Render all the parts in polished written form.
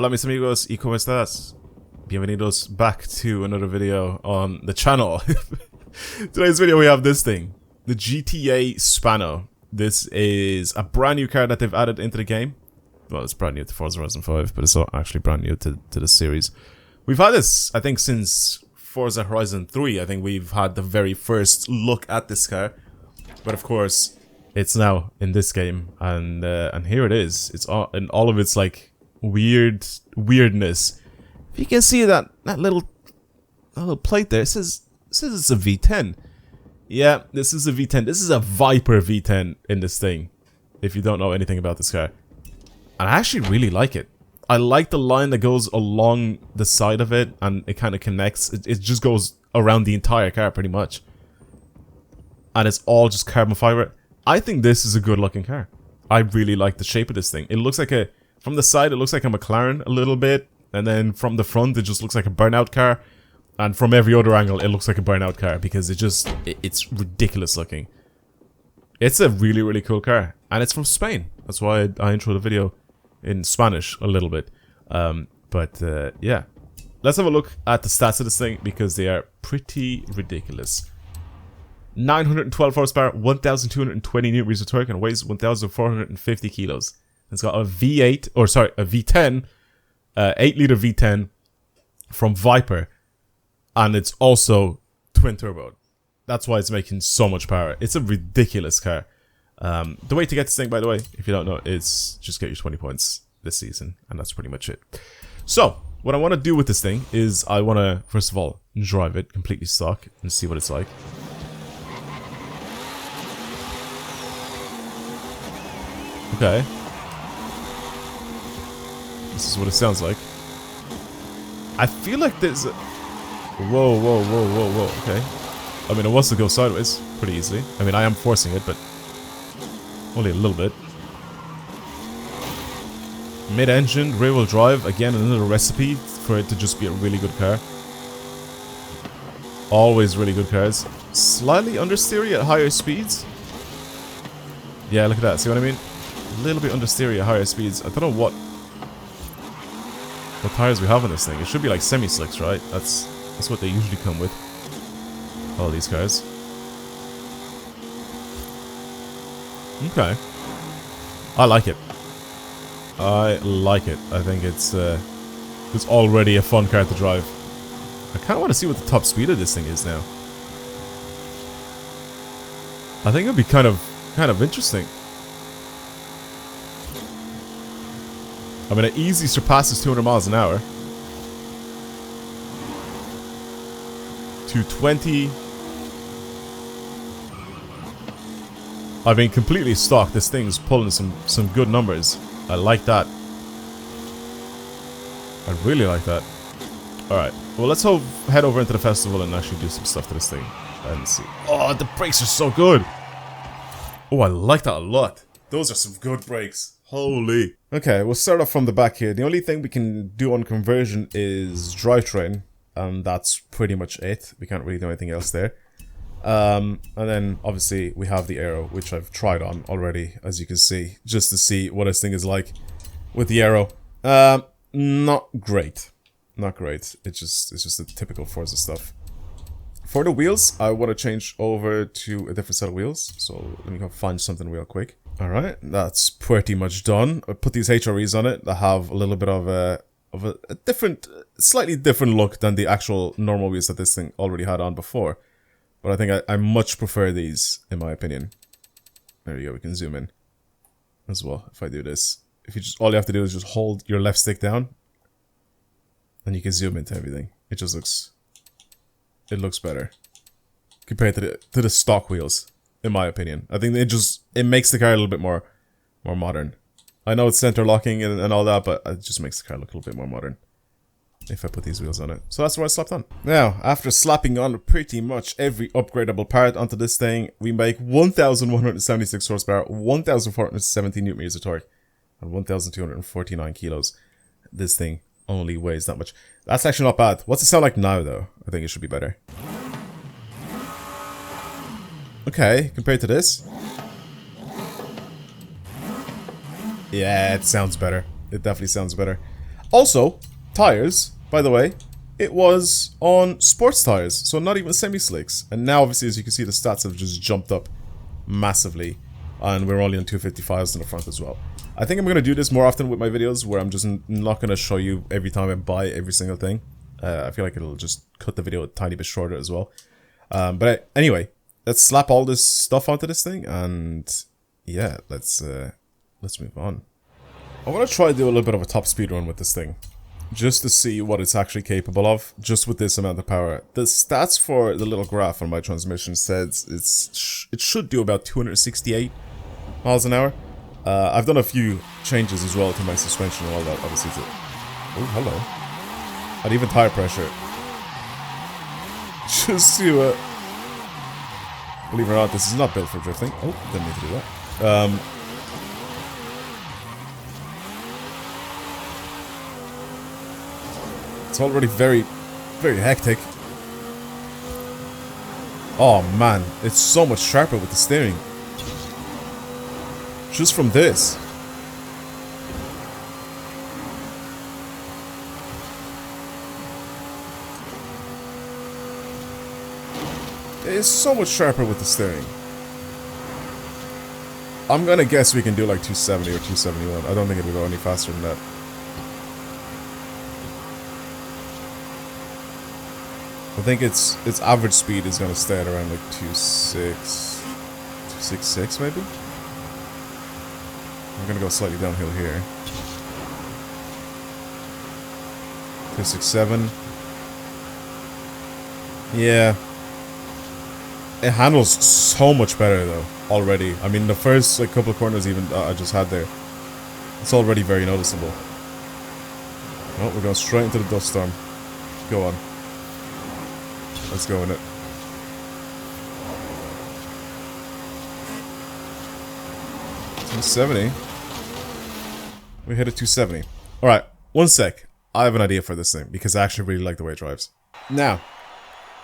Hola mis amigos, ¿y cómo estás? Bienvenidos back to another video on the channel. Today's video we have this thing, the GTA Spano. This is a brand new car that they've added into the game. Well, it's brand new to Forza Horizon 5, but it's not actually brand new to the series. We've had this, I think, since Forza Horizon 3. I think we've had the very first look at this car. But of course, it's now in this game, and here it is. It's all in all of its like weirdness. If you can see that little plate there, it says it's a V10. Yeah, this is a V10. This is a Viper V10 in this thing. If you don't know anything about this car, and I actually really like it. I like the line that goes along the side of it, and it kind of connects. It just goes around the entire car pretty much, and it's all just carbon fiber. I think this is a good looking car. I really like the shape of this thing. It looks like from the side it looks like a McLaren a little bit, and then from the front it just looks like a burnout car, and from every other angle it looks like a burnout car because it's ridiculous looking. It's a really cool car, and it's from Spain. That's why I introed the video in Spanish a little bit. Yeah, let's have a look at the stats of this thing because they are pretty ridiculous. 912 horsepower, 1,220 newton meters of torque, and weighs 1,450 kilos. It's got a V8, or sorry, a V10, 8-liter V10 from Viper, and it's also twin turbo. That's why it's making so much power. It's a ridiculous car. The way to get this thing, by the way, if you don't know, is just get your 20 points this season, and that's pretty much it. So, what I want to do with this thing is I want to, first of all, drive it completely stock and see what it's like. Okay. This is what it sounds like. I feel like there's a... Whoa. Okay. I mean, it wants to go sideways pretty easily. I mean, I am forcing it, but only a little bit. Mid-engine, rear-wheel drive. Again, another recipe for it to just be a really good car. Always really good cars. Slightly understeery at higher speeds. Yeah, look at that. See what I mean? A little bit understeery at higher speeds. I don't know what tires we have on this thing. It should be like semi-slicks, right? That's what they usually come with. All these cars. Okay. I like it. I like it. I think it's already a fun car to drive. I kind of want to see what the top speed of this thing is now. I think it'd be kind of interesting. I mean, it easily surpasses 200 miles an hour. 220. I mean, completely stock. This thing's pulling some good numbers. I like that. I really like that. Alright, well, let's head over into the festival and actually do some stuff to this thing. And see. Oh, the brakes are so good. Oh, I like that a lot. Those are some good brakes. Holy. Okay, we'll start off from the back here. The only thing we can do on conversion is drivetrain. And that's pretty much it. We can't really do anything else there. And then, obviously, we have the aero, which I've tried on already, as you can see. Just to see what this thing is like with the aero. Not great. Not great. It's just the typical Forza stuff. For the wheels, I want to change over to a different set of wheels. So, let me go find something real quick. Alright, that's pretty much done. I put these HREs on it that have a little bit of a different, slightly different look than the actual normal wheels that this thing already had on before. But I think I much prefer these, in my opinion. There you go, we can zoom in as well if I do this. If you just, all you have to do is just hold your left stick down, and you can zoom into everything. It just it looks better compared to the stock wheels. In my opinion, I think it makes the car a little bit more modern. I know it's center locking and all that, but it just makes the car look a little bit more modern if I put these wheels on it. So that's what I slapped on. Now, after slapping on pretty much every upgradable part onto this thing, we make 1,176 horsepower, 1,470 newton meters of torque, and 1,249 kilos. This thing only weighs that much. That's actually not bad. What's it sound like now, though? I think it should be better. Okay, compared to this. Yeah, it sounds better. It definitely sounds better. Also, tires, by the way, it was on sports tires, so not even semi-slicks. And now, obviously, as you can see, the stats have just jumped up massively. And we're only on 255s in the front as well. I think I'm going to do this more often with my videos, where I'm just not going to show you every time I buy every single thing. I feel like it'll just cut the video a tiny bit shorter as well. Anyway, let's slap all this stuff onto this thing, and yeah, let's move on. I want to try to do a little bit of a top speed run with this thing, just to see what it's actually capable of, just with this amount of power. The stats for the little graph on my transmission says it should do about 268 miles an hour. I've done a few changes as well to my suspension and all that, obviously. Oh, hello. And even tire pressure. Just to, believe it or not, this is not built for drifting. Oh, didn't need to do that. It's already very, very hectic. Oh man, it's so much sharper with the steering. Just from this. It's so much sharper with the steering. I'm gonna guess we can do like 270 or 271. I don't think it'll go any faster than that. I think its average speed is gonna stay at around like 266 maybe? I'm gonna go slightly downhill here. 267. Yeah. It handles so much better though, already. I mean, the first like couple of corners even I just had there, it's already very noticeable. Oh, we're going straight into the dust storm. Go on. Let's go in it. $270. We hit a 270. Alright, one sec. I have an idea for this thing, because I actually really like the way it drives. Now,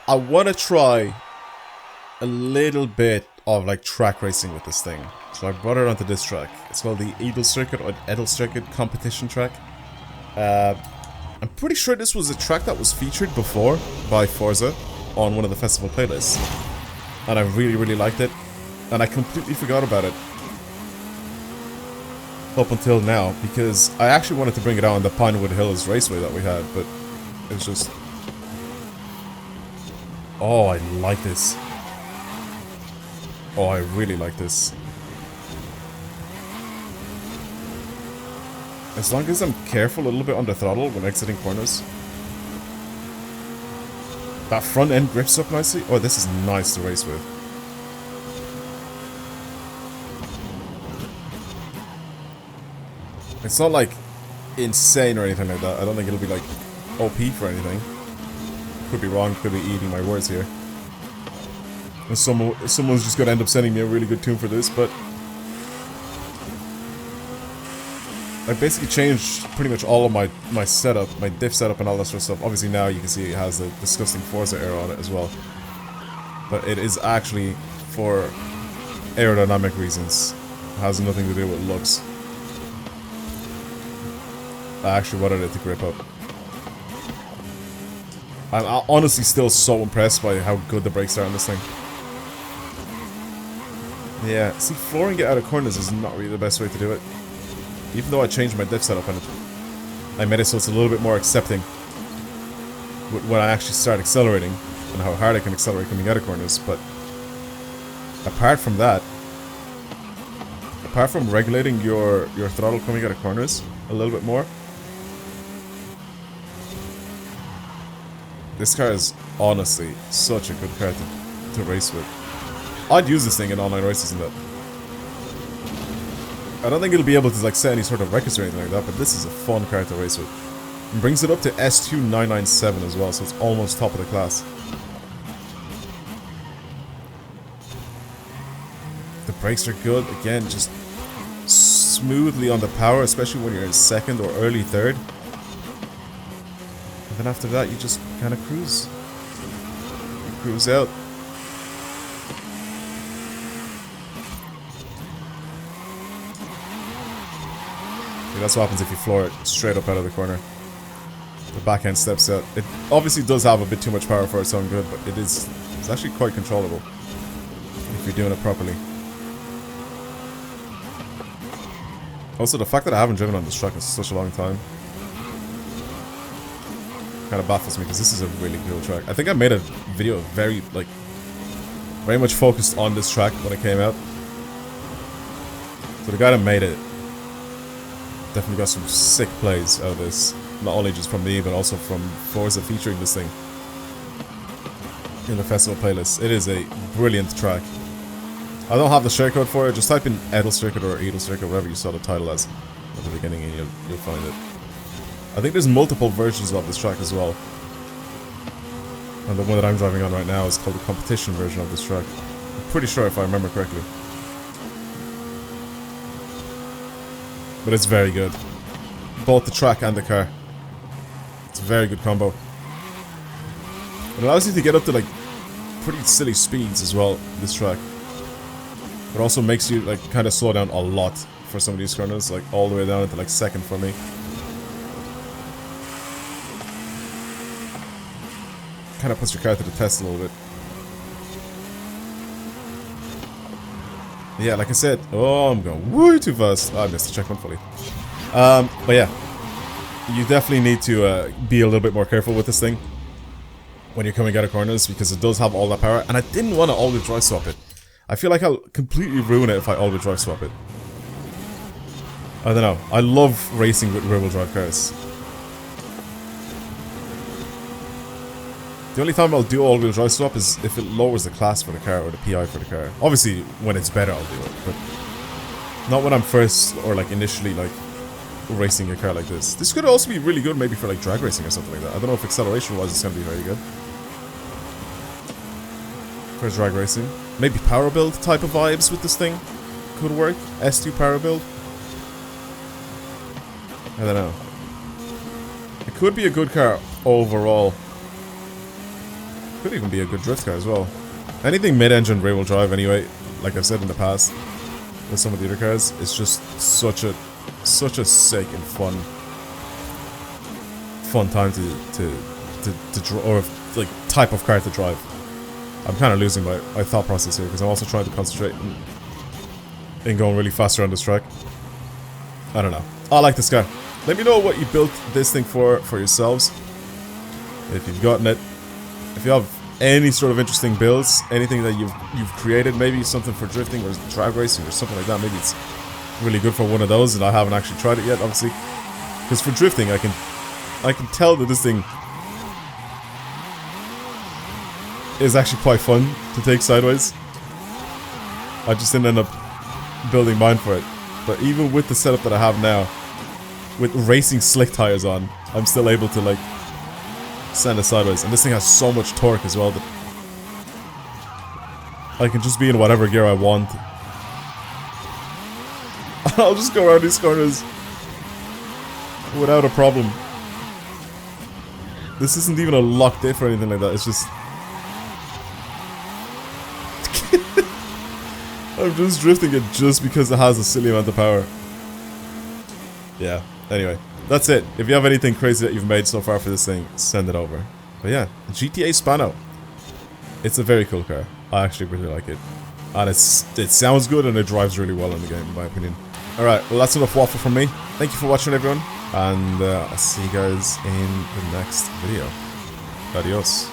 I want to try a little bit of like track racing with this thing. So I brought it onto this track. It's called the Edel Circuit or Edel Circuit competition track. I'm pretty sure this was a track that was featured before by Forza on one of the festival playlists. And I really, really liked it. And I completely forgot about it up until now, because I actually wanted to bring it out on the Pinewood Hills Raceway that we had, but it's just... Oh, I like this. Oh, I really like this. As long as I'm careful a little bit on the throttle when exiting corners. That front end grips up nicely. Oh, this is nice to race with. It's not like insane or anything like that. I don't think it'll be like OP for anything. Could be wrong, could be eating my words here. And someone's just gonna end up sending me a really good tune for this, but I basically changed pretty much all of my setup, my diff setup and all that sort of stuff. Obviously now you can see it has the disgusting Forza aero on it as well. But it is actually for aerodynamic reasons. It has nothing to do with looks. I actually wanted it to grip up. I'm honestly still so impressed by how good the brakes are on this thing. Yeah, see, flooring it out of corners is not really the best way to do it. Even though I changed my diff setup on it, I made it so it's a little bit more accepting when I actually start accelerating and how hard I can accelerate coming out of corners. But apart from that, apart from regulating your throttle coming out of corners a little bit more, this car is honestly such a good car to race with. I'd use this thing in online races and that. I don't think it'll be able to like set any sort of records or anything like that, but this is a fun car to race with. It brings it up to S2997 as well, so it's almost top of the class. The brakes are good, again, just smoothly on the power, especially when you're in second or early third. And then after that, you just kind of cruise. You cruise out. Yeah, that's what happens if you floor it straight up out of the corner. The back end steps out. It obviously does have a bit too much power for its own good, but it's actually quite controllable if you're doing it properly. Also, the fact that I haven't driven on this track in such a long time kind of baffles me, because this is a really cool track. I think I made a video very much focused on this track when it came out. So the guy that made it definitely got some sick plays out of this. Not only just from me, but also from Forza featuring this thing in the festival playlist. It is a brilliant track. I don't have the share code for it. Just type in Edel Circuit or Edel Circuit, whatever you saw the title as at the beginning, and you'll find it. I think there's multiple versions of this track as well. And the one that I'm driving on right now is called the competition version of this track. I'm pretty sure, if I remember correctly. But it's very good. Both the track and the car. It's a very good combo. It allows you to get up to like pretty silly speeds as well, this track. It also makes you like kind of slow down a lot for some of these corners, like all the way down into like second for me. Kind of puts your car to the test a little bit. Yeah, like I said, oh, I'm going way too fast. Oh, I missed the checkpoint fully. But yeah, you definitely need to be a little bit more careful with this thing when you're coming out of corners, because it does have all that power. And I didn't want to all-wheel drive swap it. I feel like I'll completely ruin it if I all-wheel drive swap it. I don't know. I love racing with rear-wheel drive cars. The only time I'll do all-wheel drive swap is if it lowers the class for the car or the PI for the car. Obviously, when it's better, I'll do it, but not when I'm first or like initially like racing a car like this. This could also be really good, maybe for like drag racing or something like that. I don't know if acceleration-wise it's gonna be very good for drag racing. Maybe power build type of vibes with this thing could work. S2 power build. I don't know. It could be a good car overall. Could even be a good drift car as well. Anything mid-engine rear-wheel drive anyway, like I've said in the past with some of the other cars, it's just such a sick and fun time to draw, or like type of car to drive. I'm kind of losing my thought process here because I'm also trying to concentrate in going really faster on this track. I don't know. I like this car. Let me know what you built this thing for yourselves. If you've gotten it. If you have any sort of interesting builds, anything that you've created, maybe something for drifting or drag racing or something like that, maybe it's really good for one of those, and I haven't actually tried it yet, obviously. Because for drifting, I can tell that this thing is actually quite fun to take sideways. I just didn't end up building mine for it. But even with the setup that I have now, with racing slick tires on, I'm still able to like send it sideways. And this thing has so much torque as well that I can just be in whatever gear I want. I'll just go around these corners without a problem. This isn't even a locked diff or anything like that, it's just I'm just drifting it just because it has a silly amount of power. Yeah, anyway, that's it. If you have anything crazy that you've made so far for this thing, send it over. But yeah, GTA Spano. It's a very cool car. I actually really like it. And it sounds good and it drives really well in the game, in my opinion. Alright, well that's enough waffle from me. Thank you for watching, everyone. And I'll see you guys in the next video. Adios.